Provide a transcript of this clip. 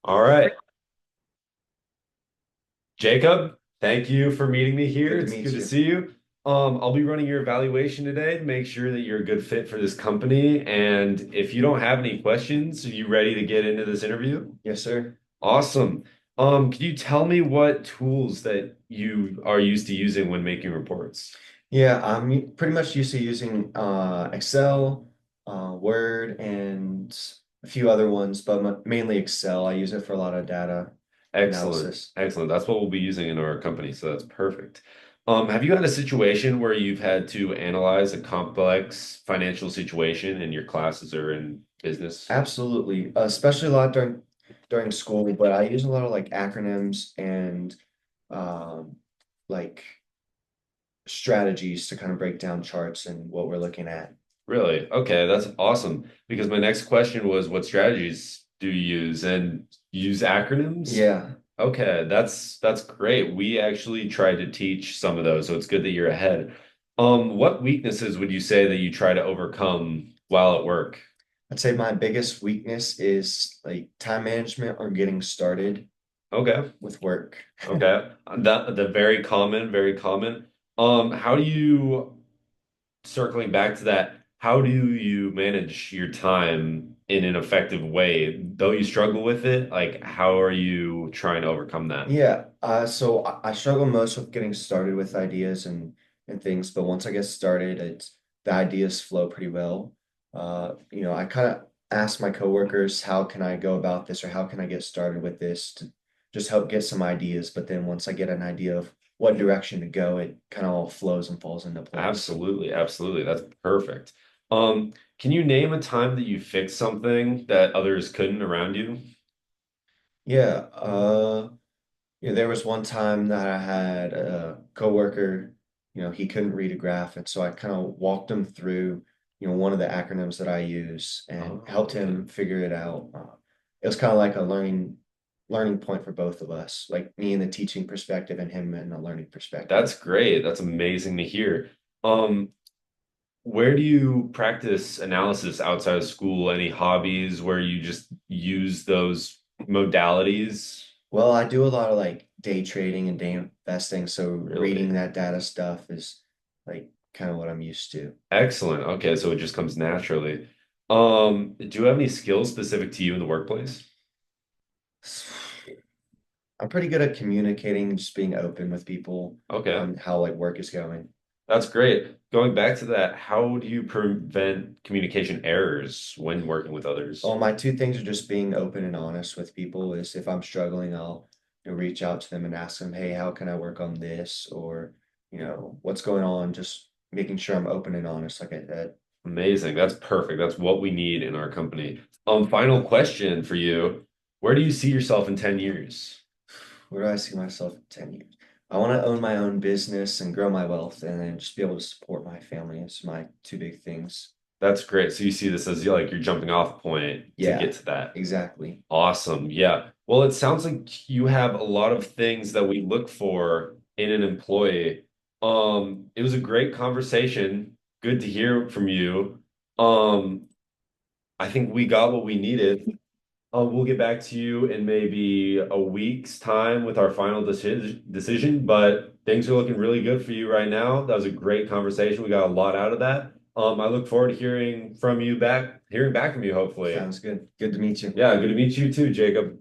All right. Jacob, thank you for meeting me here. Good to It's good meet to you. see you. I'll be running your evaluation today to make sure that you're a good fit for this company. And if you don't have any questions, are you ready to get into this interview? Yes, sir. Awesome. Can you tell me what tools that you are used to using when making reports? Yeah, I'm pretty much used to using Excel, Word, and a few other ones, but mainly Excel. I use it for a lot of data Excellent. analysis. Excellent. That's what we'll be using in our company, so that's perfect. Have you had a situation where you've had to analyze a complex financial situation in your classes or in business? Absolutely, especially a lot during school, but I use a lot of like acronyms and um, like strategies to kind of break down charts and what we're looking at. Really? Okay, that's awesome. Because my next question was, what strategies do you use and use acronyms? Yeah, Okay, that's great. We actually tried to teach some of those, so it's good that you're ahead. What weaknesses would you say that you try to overcome while at work? I'd say my biggest weakness is like time management or getting started Okay. with work. Okay. The very common, very common. How do you, circling back to that, how do you manage your time in an effective way? Though you struggle with it, like how are you trying to overcome that? Yeah, so I struggle most with getting started with ideas and things, but once I get started, the ideas flow pretty well. I kind of ask my coworkers, how can I go about this, or how can I get started with this to just help get some ideas. But then once I get an idea of what direction to go, it kind of all flows and falls into place. Absolutely, absolutely. That's perfect. Can you name a time that you fixed something that others couldn't around you? Yeah, there was one time that I had a coworker, he couldn't read a graph, and so I kind of walked him through, one of the acronyms that I use and Oh, helped okay. him figure it out. It was kind of like a learning point for both of us, like me in the teaching perspective and him in the learning perspective. That's great. That's amazing to hear. Um, Where do you practice analysis outside of school? Any hobbies where you just use those modalities? Well, I do a lot of like day trading and day investing, so reading Really? that data stuff is like kind of what I'm used to. Excellent. Okay, so it just comes naturally. Do you have any skills specific to you in the workplace? I'm pretty good at communicating and just being open with people Okay, on how like work is going. that's great. Going back to that, how do you prevent communication errors when working with Well, others? my two things are just being open and honest with people. Is if I'm struggling, I'll reach out to them and ask them, hey, how can I work on this? Or, what's going on? Just making sure I'm open and honest, like I said. Amazing. That's perfect. That's what we need in our company. Final question for you. Where do you see yourself in 10 years? Where do I see myself in 10 years? I want to own my own business and grow my wealth and then just be able to support my family. It's my two big things. That's great. So you see this as like your jumping off point to get Yeah, to that. exactly. Awesome. Yeah. Well, it sounds like you have a lot of things that we look for in an employee. It was a great conversation. Good to hear from you. Um, I think we got what we needed. We'll get back to you in maybe a week's time with our final decision, but things are looking really good for you right now. That was a great conversation. We got a lot out of that. I look forward to hearing back from you, hopefully. Sounds good. Good to meet you. Yeah, good to meet you too, Jacob.